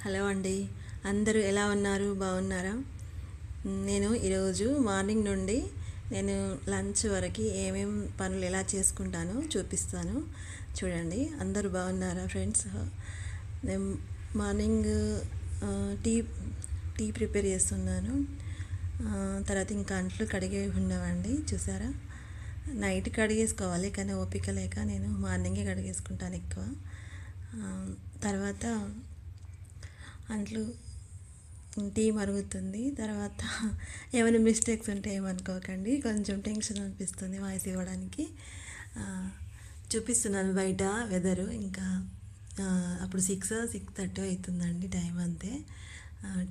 Hello అండి. అందరూ ఎలా ఉన్నారు? బాగున్నారా? నేను ఈరోజు మార్నింగ్ నుండి నేను లంచ్ వరకు ఏమేం పనులు ఎలా చేసుకుంటానో చూపిస్తాను. చూడండి, అందరూ బాగున్నారా ఫ్రెండ్స్? నేను మార్నింగ్ ఆ, టీ టీ ప్రిపేర్ చేస్తున్నాను. తర్వాత ఇంకా అంట్లు కడిగి ఉన్నామండి, చూసారా? నైట్ కడిగేసుకోవాలి, కానీ ఓపిక లేక నేను మార్నింగే కడిగేసుకుంటాను ఎక్కువ. ఆ, తర్వాత అంట్లు టీ మరుగుతుంది. తర్వాత ఏమైనా మిస్టేక్స్ ఉంటే ఏమనుకోకండి, కొంచెం టెన్షన్ అనిపిస్తుంది వాయిస్ ఇవ్వడానికి. ఆ, చూపిస్తున్నాను బయట వెదరు. ఇంకా అప్పుడు 6:30 అవుతుందండి టైం అంతే.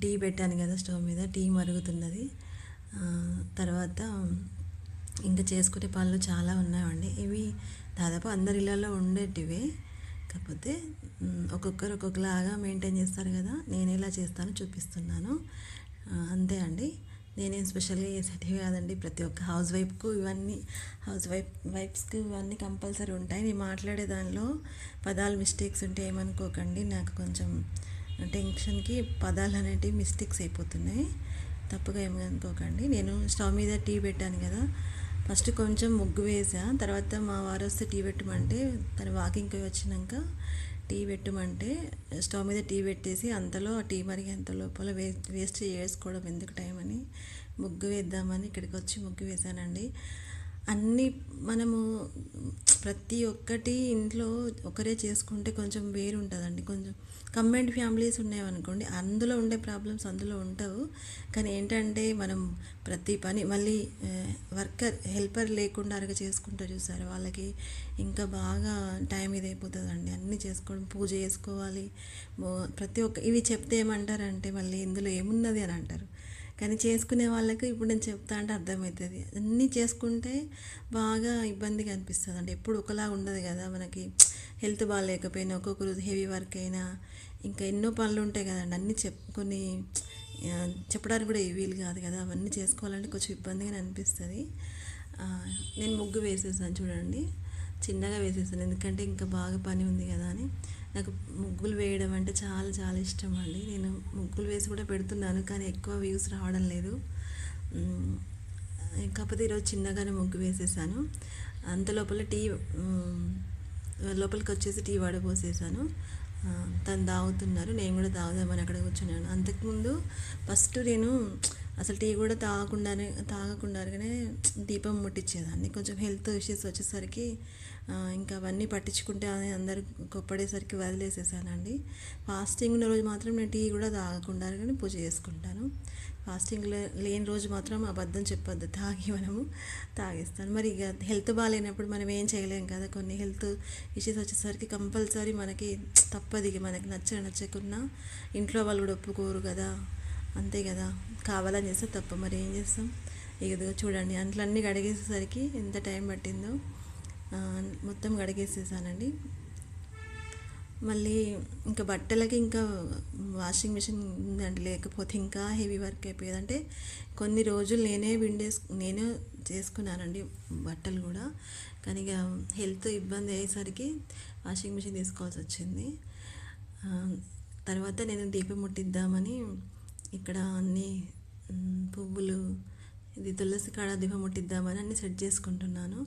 టీ పెట్టాను కదా స్టవ్ మీద, టీ మరుగుతున్నది. ఆ, తర్వాత ఇంకా చేసుకునే పనులు చాలా ఉన్నాయండి. ఇవి దాదాపు అందరి ఇళ్ళల్లో ఉండేటివే, కాకపోతే ఒక్కొక్కరు ఒక్కొక్కలాగా మెయింటైన్ చేస్తారు కదా. నేను ఎలా చేస్తానో చూపిస్తున్నాను, అంతే అండి. నేనేం స్పెషల్గా చేసేటివి కాదండి. ప్రతి ఒక్క వైఫ్స్కి ఇవన్నీ కంపల్సరీ ఉంటాయి. నేను మాట్లాడే దానిలో పదాలు మిస్టేక్స్ ఉంటే ఏమనుకోకండి. నాకు కొంచెం టెన్షన్కి పదాలు అనేటివి మిస్టేక్స్ అయిపోతున్నాయి, తప్పుగా ఏమనుకోకండి. నేను స్టవ్ మీద టీ పెట్టాను కదా, ఫస్ట్ కొంచెం ముగ్గు వేసా. తర్వాత మా వారు వస్తే టీ పెట్టమంటే, తను వాకింగ్కి వచ్చినాక టీ పెట్టమంటే స్టవ్ మీద టీ పెట్టేసి అంతలో ఆ టీ మరిగేంత లోపల వేస్ట్ చేసుకోవడం ఎందుకు టైం అని ముగ్గు వేద్దామని ఇక్కడికి వచ్చి ముగ్గు వేశానండి. అన్నీ మనము ప్రతి ఒక్కటి ఇంట్లో ఒకరే చేసుకుంటే కొంచెం వేరు ఉంటుందండి. కొంచెం కంబైన్డ్ ఫ్యామిలీస్ ఉన్నాయనుకోండి, అందులో ఉండే ప్రాబ్లమ్స్ అందులో ఉండవు. కానీ ఏంటంటే మనం ప్రతి పని మళ్ళీ హెల్పర్ లేకుండా అరగ చేసుకుంటూ చూసారు, వాళ్ళకి ఇంకా బాగా టైం ఇదైపోతుందండి. అన్నీ చేసుకోవడం, పూజ చేసుకోవాలి, ప్రతి ఒక్క ఇవి చెప్తే ఏమంటారంటే మళ్ళీ ఇందులో ఏమున్నది అని అంటారు. కానీ చేసుకునే వాళ్ళకి ఇప్పుడు నేను చెప్తా అంటే అర్థమవుతుంది. అన్నీ చేసుకుంటే బాగా ఇబ్బందిగా అనిపిస్తుంది అండి. ఎప్పుడు ఒకలా ఉండదు కదా మనకి. హెల్త్ బాగాలేకపోయినా, ఒక్కొక్కరు హెవీ వర్క్ అయినా, ఇంకా ఎన్నో పనులు ఉంటాయి కదండి. అన్నీ కొన్ని చెప్పడానికి కూడా వీలు కాదు కదా. అవన్నీ చేసుకోవాలంటే కొంచెం ఇబ్బందిగా అనిపిస్తుంది. నేను ముగ్గు వేసేసాను చూడండి, చిన్నగా వేసేసాను ఎందుకంటే ఇంకా బాగా పని ఉంది కదా అని. నాకు ముగ్గులు వేయడం అంటే చాలా చాలా ఇష్టం అండి. నేను ముగ్గులు వేసి కూడా పెడుతున్నాను, కానీ ఎక్కువ వ్యూస్ రావడం లేదు. కాకపోతే ఈరోజు చిన్నగానే ముగ్గు వేసేసాను. అంత లోపల లోపలికి వచ్చేసి టీ వడపోసేసాను. తను తాగుతున్నారు, నేను కూడా తాగుదామని అక్కడ కూర్చున్నాను. అంతకుముందు ఫస్ట్ నేను అసలు టీ కూడా తాగకుండానే దీపం ముట్టించేదాన్ని. కొంచెం హెల్త్ ఇష్యూస్ వచ్చేసరికి ఇంకా అవన్నీ పట్టించుకుంటే అందరు కొప్పడేసరికి వదిలేసేసానండి. ఫాస్టింగ్ ఉన్న రోజు మాత్రం నేను టీ కూడా తాగకుండానే పూజ చేసుకుంటాను. ఫాస్టింగ్ లేని రోజు మాత్రం అబద్ధం చెప్పొద్దు, మనము తాగేస్తాను. మరి ఇక హెల్త్ బాగాలేనప్పుడు మనం ఏం చేయలేం కదా. కొన్ని హెల్త్ ఇష్యూస్ వచ్చేసరికి కంపల్సరీ మనకి తప్పదు. ఇక మనకి నచ్చకున్నా ఇంట్లో వాళ్ళు కూడా ఒప్పుకోరు కదా, అంతే కదా. కావాలని చేస్తే తప్ప, మరి ఏం చేస్తాం. ఇక చూడండి, అంట్లన్నీ కడిగేసేసరికి ఎంత టైం పట్టిందో. మొత్తం కడిగేసేసానండి. మళ్ళీ ఇంకా బట్టలకి ఇంకా వాషింగ్ మిషన్ ఉందండి, లేకపోతే ఇంకా హెవీ వర్క్ అయిపోయేది. అంటే కొన్ని రోజులు నేనే చేసుకున్నానండి బట్టలు కూడా. కానీ ఇక హెల్త్ ఇబ్బంది అయ్యేసరికి వాషింగ్ మిషన్ తీసుకోవాల్సి వచ్చింది. తర్వాత నేను దీపం ముట్టిద్దామని ఇక్కడ అన్నీ పువ్వులు, ఇది తులసి కాడ దీపం ముట్టిద్దామని అన్నీ సెట్ చేసుకుంటున్నాను.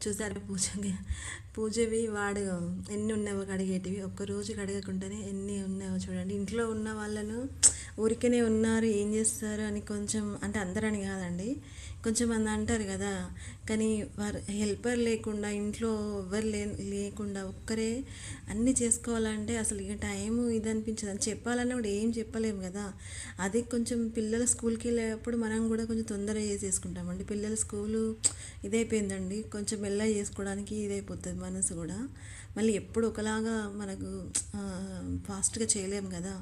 చూసారు, పూజవి వాడు ఎన్ని ఉన్నావో కడిగేటివి, ఒక్కరోజు కడగకుండానే ఎన్ని ఉన్నావో చూడండి. ఇంట్లో ఉన్న వాళ్ళను ఊరికనే ఉన్నారు ఏం చేస్తారు అని కొంచెం, అంటే అందరని కాదండి, కొంచెం మంది అంటారు కదా. కానీ వారు హెల్పర్ లేకుండా, ఇంట్లో ఎవరు లేకుండా ఒక్కరే అన్నీ చేసుకోవాలంటే అసలు ఇక టైము ఇది అనిపించదు. అని చెప్పాలన్నా కూడా ఏం చెప్పలేము కదా. అదే కొంచెం పిల్లలు స్కూల్కి వెళ్ళేటప్పుడు మనం కూడా కొంచెం తొందరగా చేసేసుకుంటామండి. పిల్లల స్కూలు ఇదైపోయిందండి, కొంచెం మెల్లగా చేసుకోవడానికి ఇదైపోతుంది మనసు కూడా. మళ్ళీ ఎప్పుడు ఒకలాగా మనకు ఫాస్ట్గా చేయలేము కదా,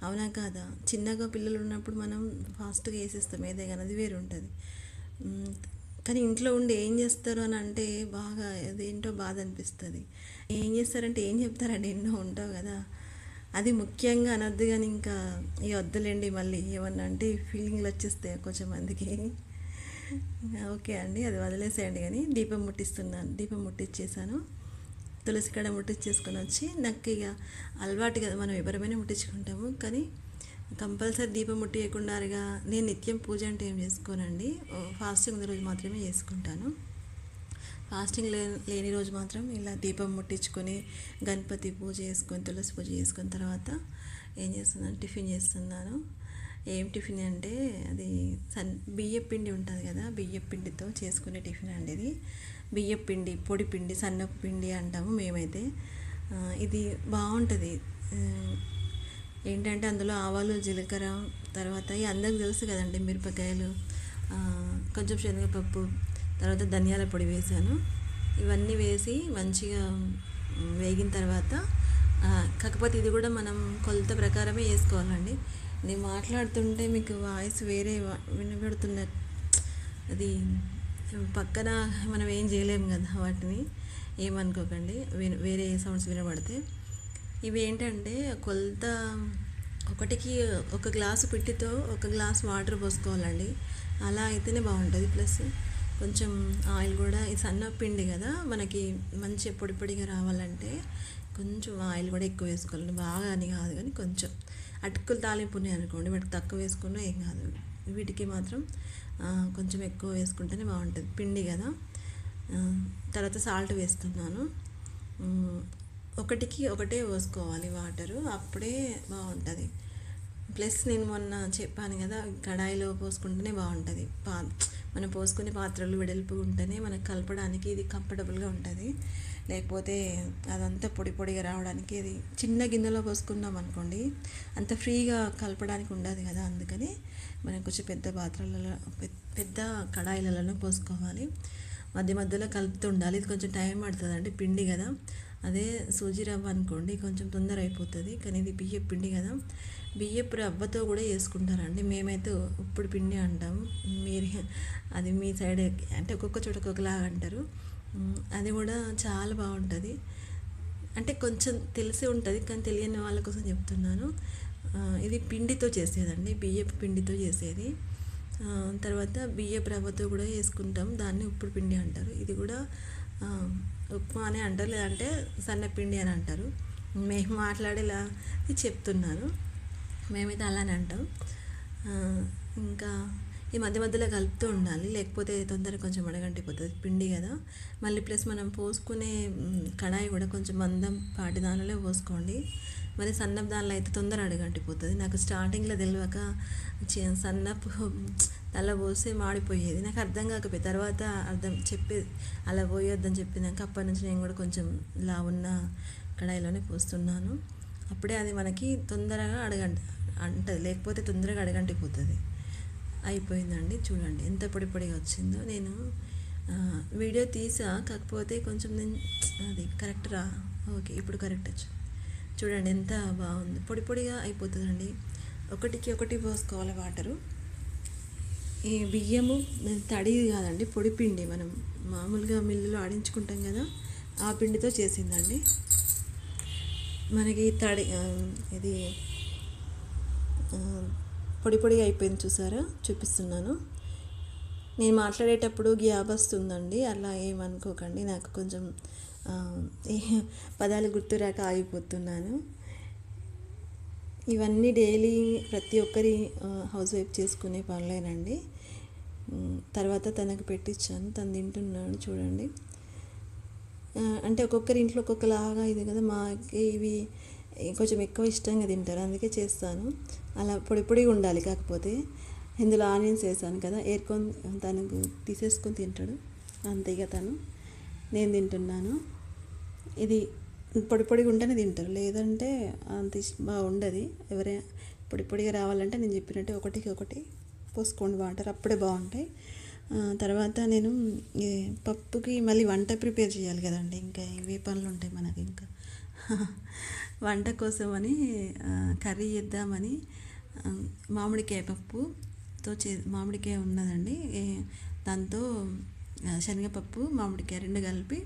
అవునా కాదా. చిన్నగా పిల్లలు ఉన్నప్పుడు మనం ఫాస్ట్గా వేసేస్తాం ఏదే, కానీ అది వేరు ఉంటుంది. కానీ ఇంట్లో ఉండి ఏం చేస్తారు అని అంటే బాగా అదేంటో బాధ అనిపిస్తుంది. ఏం చేస్తారంటే ఏం చెప్తారండి, ఎన్నో ఉంటావు కదా. అది ముఖ్యంగా అనొద్దు, కానీ ఇంకా ఇక వద్దులేండి, మళ్ళీ ఏమన్నా అంటే ఫీలింగ్లు వచ్చేస్తాయి కొంచెం మందికి. ఓకే అండి, అది వదిలేసేయండి. కానీ దీపం ముట్టించేసాను. తులసి కాడ ముట్టించేసుకొని వచ్చి నాకు ఇక అలవాటు కదా, మనం ఎవరమైనా ముట్టించుకుంటాము. కానీ కంపల్సరీ దీపం ముట్టియకుండాగా నేను నిత్యం పూజ అంటే ఏం చేసుకోనండి. ఫాస్టింగ్ ఉన్న రోజు మాత్రమే చేసుకుంటాను. ఫాస్టింగ్ లేని రోజు మాత్రం ఇలా దీపం ముట్టించుకొని గణపతి పూజ చేసుకొని తులసి పూజ చేసుకున్న తర్వాత ఏం చేస్తున్నాను, టిఫిన్ చేస్తున్నాను. ఏం టిఫిన్ అంటే అది బియ్యం పిండి ఉంటుంది కదా, బియ్యం పిండితో చేసుకునే టిఫిన్ అండి ఇది. బియ్యం పిండి, పొడి పిండి, సన్నపు పిండి అంటాము మేమైతే. ఇది బాగుంటుంది. ఏంటంటే అందులో ఆవాలు, జీలకర్ర, తర్వాత అందరికి తెలుసు కదండి, మిరపకాయలు, కొంచెం శనగపప్పు, తర్వాత ధనియాల పొడి వేసాను. ఇవన్నీ వేసి మంచిగా వేగిన తర్వాత, కాకపోతే ఇది కూడా మనం కొలత ప్రకారమే వేసుకోవాలండి. నేను మాట్లాడుతుంటే మీకు వాయిస్ వేరే వినబడుతున్న, అది పక్కన మనం ఏం చేయలేము కదా, వాటిని ఏమనుకోకండి వేరే సౌండ్స్ వినబడితే. ఇవి ఏంటంటే కొలత, ఒకటికి 1 గ్లాసు పిండితో 1 గ్లాస్ వాటర్ పోసుకోవాలండి. అలా అయితేనే బాగుంటుంది. ప్లస్ కొంచెం ఆయిల్ కూడా, ఈ సన్న పిండి కదా మనకి మంచి పొడి పొడిగా రావాలంటే కొంచెం ఆయిల్ కూడా ఎక్కువ వేసుకోవాలండి. బాగా అని కాదు కానీ కొంచెం. అటుకులు తాలింపు ఉన్నాయి అనుకోండి, వాటికి తక్కువ వేసుకున్నా ఏం కాదు. వీటికి మాత్రం కొంచెం ఎక్కువ వేసుకుంటేనే బాగుంటుంది, పిండి కదా. తర్వాత సాల్ట్ వేస్తున్నాను. ఒకటికి ఒకటే పోసుకోవాలి వాటరు, అప్పుడే బాగుంటుంది. ప్లస్ నేను మొన్న చెప్పాను కదా, కడాయిలో పోసుకుంటేనే బాగుంటుంది. మనం పోసుకునే పాత్రలు వెడల్పు ఉంటేనే మనకు కలపడానికి ఇది కంఫర్టబుల్గా ఉంటుంది. లేకపోతే అదంతా పొడి పొడిగా రావడానికి, ఇది చిన్న గిన్నెలో పోసుకున్నాం అనుకోండి అంత ఫ్రీగా కలపడానికి ఉండదు కదా. అందుకని మనం కొంచెం పెద్ద పాత్రలలో, పెద్ద కడాయిలలో పోసుకోవాలి. మధ్య మధ్యలో కలుపుతూ ఉండాలి. ఇది కొంచెం టైం పడుతుందండి, పిండి కదా. అదే సూజీ రవ్వ అనుకోండి కొంచెం తొందర అయిపోతుంది. కానీ ఇది బియ్యం పిండి కదా, బియ్యపు రవ్వతో కూడా చేసుకుంటారండి. మేమైతే ఉప్పుడు పిండి అంటాము. మీరు అది మీ సైడ్ అంటే ఒక్కొక్క చోట ఒక్కొక్కలాగా అంటారు. అది కూడా చాలా బాగుంటుంది. అంటే కొంచెం తెలిసి ఉంటుంది కానీ తెలియని వాళ్ళ కోసం చెప్తున్నాను. ఇది పిండితో చేసేదండి, బియ్యపు పిండితో చేసేది. తర్వాత బియ్యపు రవ్వతో కూడా చేసుకుంటాం, దాన్ని ఉప్పుడు పిండి అంటారు. ఇది కూడా ఉప్మా అని అంటారు, లేదంటే సన్నపిండి అని అంటారు. మేము మాట్లాడేలా చెప్తున్నాను, మేమైతే అలానే అంటాం. ఇంకా ఈ మధ్య మధ్యలో కలుపుతూ ఉండాలి, లేకపోతే తొందరగా కొంచెం అడగంటిపోతుంది పిండి కదా. మళ్ళీ ప్లస్ మనం పోసుకునే కడాయి కూడా కొంచెం మందం పాటి దానిలో పోసుకోండి. మరి సన్నపు దానిలో అయితే తొందర అడగంటిపోతుంది. నాకు స్టార్టింగ్లో తెలియక సన్నపు అలా పోస్తే మాడిపోయేది, నాకు అర్థం కాకపోయేది. తర్వాత చెప్పేది అలా పోయొద్దని చెప్పినాక అప్పటి నుంచి నేను కూడా కొంచెం ఇలా ఉన్న కడాయిలోనే పోస్తున్నాను. అప్పుడే అది మనకి తొందరగా అంటది, లేకపోతే తొందరగా అడగంటిపోతుంది. అయిపోయిందండి, చూడండి ఎంత పొడి పొడిగా వచ్చిందో. నేను వీడియో తీసా, కాకపోతే కొంచెం నేను అది కరెక్ట్ ఓకే ఇప్పుడు కరెక్ట్ వచ్చు. చూడండి ఎంత బాగుంది, పొడి పొడిగా అయిపోతుందండి. ఒకటికి ఒకటి పోసుకోవాలి వాటరు. ఈ బియ్యము తడి కాదండి, పొడి పిండి, మనం మామూలుగా మిల్లులో ఆడించుకుంటాం కదా, ఆ పిండితో చేసిందండి. మనకి తడి ఇది పొడి పొడిగా అయిపోయింది, చూసారా, చూపిస్తున్నాను. నేను మాట్లాడేటప్పుడు గ్యాప్ వస్తుందండి, అలా ఏమనుకోకండి. నాకు కొంచెం పదాలు గుర్తురాక ఆగిపోతున్నాను. ఇవన్నీ డైలీ ప్రతి ఒక్కరి హౌస్ వైఫ్ చేసుకునే పనులేనండి. తర్వాత తనకు పెట్టించాను, తను తింటున్నాడు చూడండి. అంటే ఒక్కొక్కరి ఇంట్లో ఒక్కొక్కలాగా ఇది కదా, మాకి ఇవి కొంచెం ఎక్కువ ఇష్టంగా తింటారు, అందుకే చేస్తాను. అలా పొడి పొడిగా ఉండాలి. కాకపోతే ఇందులో ఆనియన్స్ వేసాను కదా, ఏరుకొని తనకు తీసేసుకొని తింటాడు అంతేగా తను. నేను తింటున్నాను. ఇది పొడి పొడిగా ఉంటేనే తింటారు, లేదంటే అంత బాగుండదు. ఎవరైనా పొడి పొడిగా రావాలంటే నేను చెప్పినట్టు ఒకటికి ఒకటి పోసుకోండి వాటర్, అప్పుడే బాగుంటాయి. తర్వాత నేను పప్పుకి మళ్ళీ వంట ప్రిపేర్ చేయాలి కదండి, ఇంకా ఇవే పనులు ఉంటాయి మనకి. ఇంకా వంట కోసమని కర్రీ చేద్దామని మామిడికాయ పప్పుతో మామిడికాయ ఉన్నదండి, దాంతో శనగపప్పు మామిడికాయ 2 కలిపి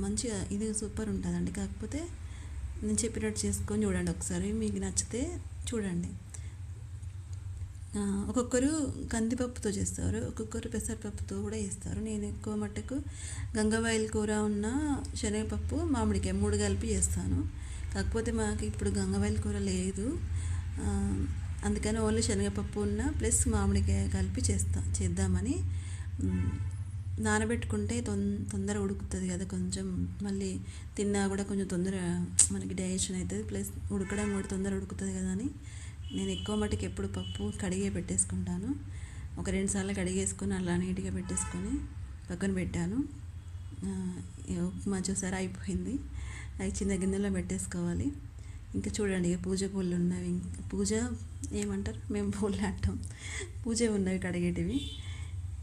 మంచిగా ఇది సూపర్ ఉంటుందండి. కాకపోతే నేను చెప్పినట్టు చేసుకొని చూడండి ఒకసారి, మీకు నచ్చితే చూడండి. ఒక్కొక్కరు కందిపప్పుతో చేస్తారు, ఒక్కొక్కరు పెసరపప్పుతో కూడా చేస్తారు. నేను ఎక్కువ మట్టుకు గంగవాయిల్ కూర ఉన్న శనగపప్పు మామిడికాయ 3 కలిపి చేస్తాను. కాకపోతే మాకు ఇప్పుడు గంగవాయిల్ కూర లేదు, అందుకని ఓన్లీ శనగపప్పు ఉన్న ప్లస్ మామిడికాయ కలిపి చేద్దామని. నానబెట్టుకుంటే తొందర ఉడుకుతుంది కదా, కొంచెం మళ్ళీ తిన్నా కూడా కొంచెం తొందర మనకి డైజెషన్ అవుతుంది, ప్లస్ ఉడకడం కూడా తొందర ఉడుకుతుంది కదా అని నేను ఎక్కువ మటుకు ఎప్పుడు పప్పు కడిగే పెట్టేసుకుంటాను. ఒక 2 సార్లు కడిగేసుకొని అలా నీట్గా పెట్టేసుకొని పక్కన పెట్టాను. ఉప్మా చూసారా అయిపోయింది, అవి చిన్న గిన్నెలో పెట్టేసుకోవాలి. ఇంకా చూడండి, ఇక పూజ పూలు ఉన్నవి, పూజ ఏమంటారు మేము పూలు అంటాం, పూజ ఉన్నవి కడిగేటివి.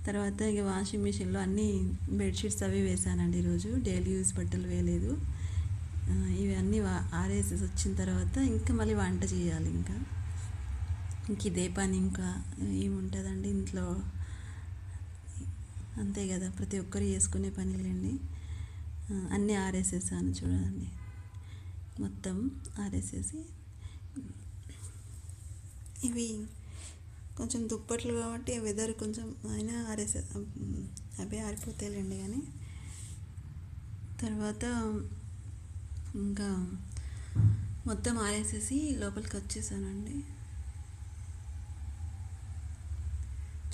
తర్వాత ఇక వాషింగ్ మిషన్లో అన్నీ బెడ్షీట్స్ అవి వేసానండి. ఈరోజు డైలీ యూజ్ బట్టలు వేయలేదు. ఇవన్నీ ఆరేసేసి వచ్చిన తర్వాత ఇంకా మళ్ళీ వంట చేయాలి. ఇంక ఇదే పని, ఇంకా ఏముంటుందండి ఇంట్లో, అంతే కదా, ప్రతి ఒక్కరు చేసుకునే పనిలేండి. అన్నీ ఆరేసేసాను చూడండి, మొత్తం ఆరేసేసి. ఇవి కొంచెం దుప్పట్లు కాబట్టి వెదర్ కొంచెం అయినా అవే ఆరిపోతాయిలేండి. కానీ తర్వాత ఇంకా మొత్తం ఆరేసేసి లోపలికి వచ్చేసానండి,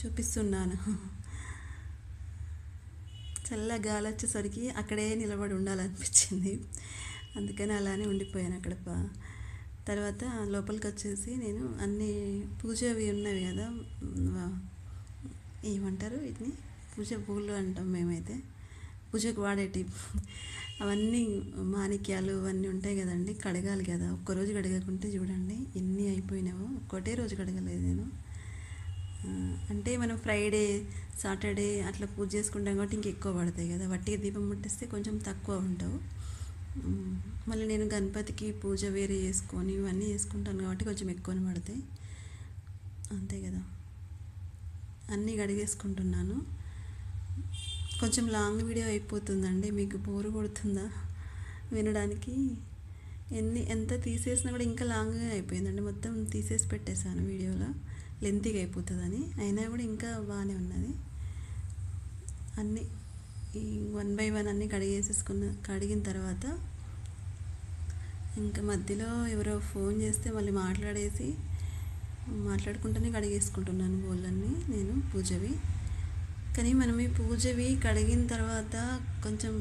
చూపిస్తున్నాను. చల్ల గాలి వచ్చేసరికి అక్కడే నిలబడి ఉండాలనిపించింది, అందుకని అలానే ఉండిపోయాను అక్కడ. తర్వాత లోపలికి వచ్చేసి నేను అన్నీ పూజవి ఉన్నవి కదా, ఏమంటారు వీటిని, పూజ పూలు అంటాం మేమైతే, పూజకు వాడేటి అవన్నీ మాణిక్యాలు అవన్నీ ఉంటాయి కదండి, కడగాలి కదా. ఒక్కరోజు కడగకుంటే చూడండి ఎన్ని అయిపోయినావో, ఒక్కటే రోజు కడగలేదు నేను. అంటే మనం ఫ్రైడే సాటర్డే అట్లా పూజ చేసుకుంటాం కాబట్టి ఇంకెక్కువ పడతాయి కదా, వట్టిగా దీపం ముట్టిస్తే కొంచెం తక్కువ ఉంటావు. మళ్ళీ నేను గణపతికి పూజ వేరే చేసుకొని ఇవన్నీ చేసుకుంటాను కాబట్టి కొంచెం ఎక్కువనే పడతాయి, అంతే కదా. అన్నీ కడిగేసుకుంటున్నాను. కొంచెం లాంగ్ వీడియో అయిపోతుందండి, మీకు బోరు కొడుతుందా వినడానికి? ఎంత తీసేసినా కూడా ఇంకా లాంగ్గా అయిపోయిందండి, మొత్తం తీసేసి పెట్టేశాను వీడియోలో, లెంతీగా అయిపోతుందని. అయినా కూడా ఇంకా బాగానే ఉన్నది. అన్నీ ఈ 1 by 1 అన్నీ కడిగిన తర్వాత ఇంకా మధ్యలో ఎవరో ఫోన్ చేస్తే మళ్ళీ మాట్లాడుకుంటూనే కడిగేసుకుంటున్నాను బోళ్ళన్నీ నేను పూజవి. కానీ మనం ఈ పూజవి కడిగిన తర్వాత కొంచెం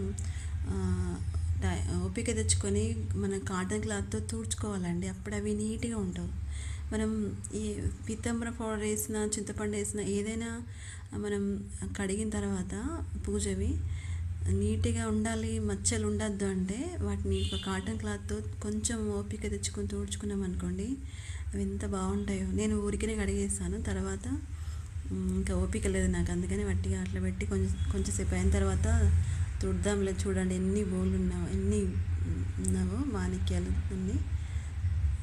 ఓపిక తెచ్చుకొని మన కాటన్ క్లాత్తో తుడుచుకోవాలండి, అప్పుడు అవి నీట్గా ఉంటావు. మనం ఈ పీతాంబరం పౌడర్ వేసిన, చింతపండు వేసిన ఏదైనా మనం కడిగిన తర్వాత పూజవి నీట్గా ఉండాలి, మచ్చలు ఉండద్దు అంటే వాటిని ఒక కాటన్ క్లాత్తో కొంచెం ఓపిక తెచ్చుకొని తుడుచుకున్నాం అనుకోండి, అవి ఎంత బాగుంటాయో. నేను ఊరికనే కడిగేస్తాను, తర్వాత ఇంకా ఓపిక లేదు నాకు, అందుకని వట్టిగా అట్లా పెట్టి కొంచెంసేపు అయిన తర్వాత తుడదాంలే. చూడండి ఎన్ని బోళ్ళు ఉన్నావో మాణిక్యాలు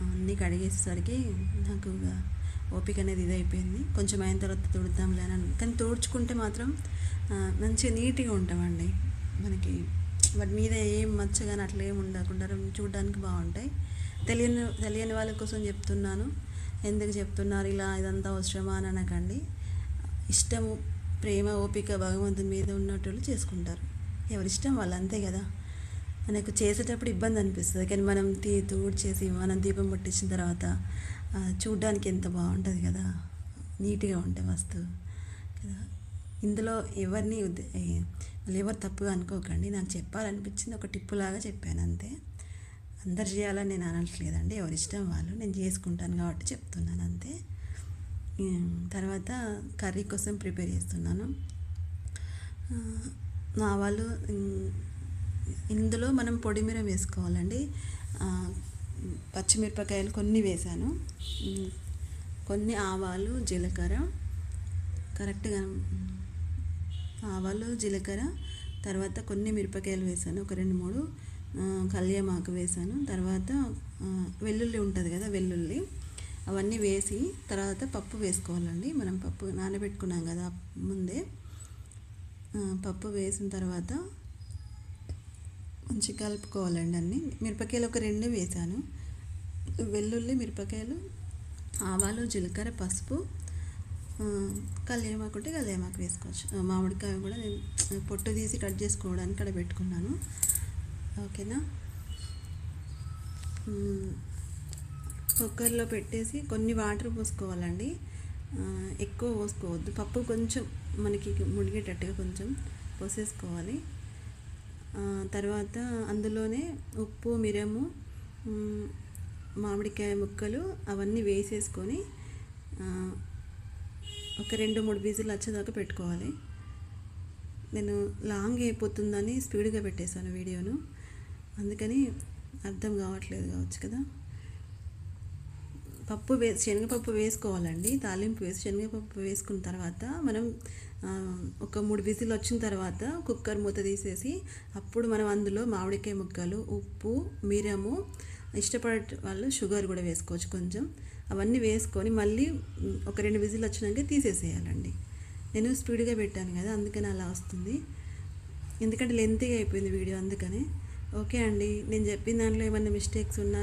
అన్నీ కడిగేసేసరికి నాకు ఓపిక అనేది ఇదైపోయింది. కొంచెం అయిన తర్వాత తుడుద్దాంలే అని, కానీ తుడుచుకుంటే మాత్రం మంచిగా నీట్గా ఉంటామండి. మనకి వాటి మీద ఏం మచ్చ కానీ అట్లా ఏమి ఉండకుండా చూడడానికి బాగుంటాయి. తెలియని వాళ్ళ కోసం చెప్తున్నాను. ఎందుకు చెప్తున్నారు ఇలా, ఇదంతా అవసరమా అని అనకండి. ఇష్టము, ప్రేమ, ఓపిక భగవంతుని మీద ఉన్నట్టు చేసుకుంటారు, ఎవరిష్టం వాళ్ళు, అంతే కదా. మనకు చేసేటప్పుడు ఇబ్బంది అనిపిస్తుంది, కానీ మనం తుడిచేసి మనం దీపం ముట్టించిన తర్వాత చూడ్డానికి ఎంత బాగుంటుంది కదా, నీట్గా ఉంటే వస్తువు కదా. ఇందులో ఎవరిని ఎవరు తప్పుగా అనుకోకండి, నాకు చెప్పాలనిపించింది ఒక టిప్పులాగా చెప్పాను అంతే. అందరు చేయాలని నేను అనట్లేదండి, ఎవరిష్టం వాళ్ళు, నేను చేసుకుంటాను కాబట్టి చెప్తున్నాను అంతే. తర్వాత కర్రీ కోసం ప్రిపేర్ చేస్తున్నాను. ఆవాలు, ఇందులో మనం పొడిమిరం వేసుకోవాలండి. పచ్చిమిరపకాయలు కొన్ని వేసాను, కొన్ని ఆవాలు, జీలకర్ర, కరెక్ట్గా ఆవాలు, జీలకర్ర, తర్వాత కొన్ని మిరపకాయలు వేసాను, ఒక 2-3 కల్యామాకు వేసాను. తర్వాత వెల్లుల్లి ఉంటుంది కదా, వెల్లుల్లి అవన్నీ వేసి తర్వాత పప్పు వేసుకోవాలండి. మనం పప్పు నానబెట్టుకున్నాం కదా ముందే, పప్పు వేసిన తర్వాత మంచి కలుపుకోవాలండి అన్నీ. మిరపకాయలు ఒక 2 వేసాను, వెల్లుల్లి, మిరపకాయలు, ఆవాలు, జీలకర్ర, పసుపు, కల్యామాకు ఉంటే కల్యామాకు వేసుకోవచ్చు. మామిడికాయ కూడా నేను పొట్టు తీసి కట్ చేసుకోవడానికి ఇక్కడ పెట్టుకున్నాను. ఓకేనా. కుక్కర్లో పెట్టేసి కొన్ని వాటర్ పోసుకోవాలండి, ఎక్కువ పోసుకోవద్దు. పప్పు కొంచెం మనకి మునిగేటట్టుగా కొంచెం పోసేసుకోవాలి. తర్వాత అందులోనే ఉప్పు, మిరము, మామిడికాయ ముక్కలు అవన్నీ వేసేసుకొని ఒక 2-3 విజిల్ వచ్చేదాకా పెట్టుకోవాలి. నేను లాంగ్ అయిపోతుందని స్పీడ్గా పెట్టేశాను వీడియోను, అందుకని అర్థం కావట్లేదు కావచ్చు కదా. శనగపప్పు వేసుకోవాలండి. తాలింపు వేసి శనగపప్పు వేసుకున్న తర్వాత మనం ఒక 3 విజిల్ వచ్చిన తర్వాత కుక్కర్ మూత తీసేసి అప్పుడు మనం అందులో మామిడికాయ ముక్కలు, ఉప్పు, మిరము, ఇష్టపడే వాళ్ళు షుగర్ కూడా వేసుకోవచ్చు కొంచెం. అవన్నీ వేసుకొని మళ్ళీ ఒక 2 విజిల్ వచ్చినాక తీసేసేయాలండి. నేను స్పీడ్గా పెట్టాను కదా, అందుకని అలా వస్తుంది. ఎందుకంటే లెంతీగా అయిపోయింది వీడియో, అందుకనే. ఓకే అండి, నేను చెప్పిన దాంట్లో ఏమన్నా మిస్టేక్స్ ఉన్నా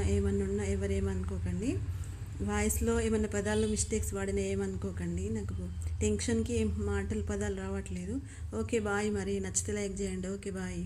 ఎవరేమనుకోకండి. వాయిస్లో ఏమన్నా పదాల్లో మిస్టేక్స్ వాడినా ఏమనుకోకండి. నాకు టెన్షన్కి ఏం పదాలు రావట్లేదు. Okay bye. మరి నచ్చితే లైక్ చేయండి. Okay bye.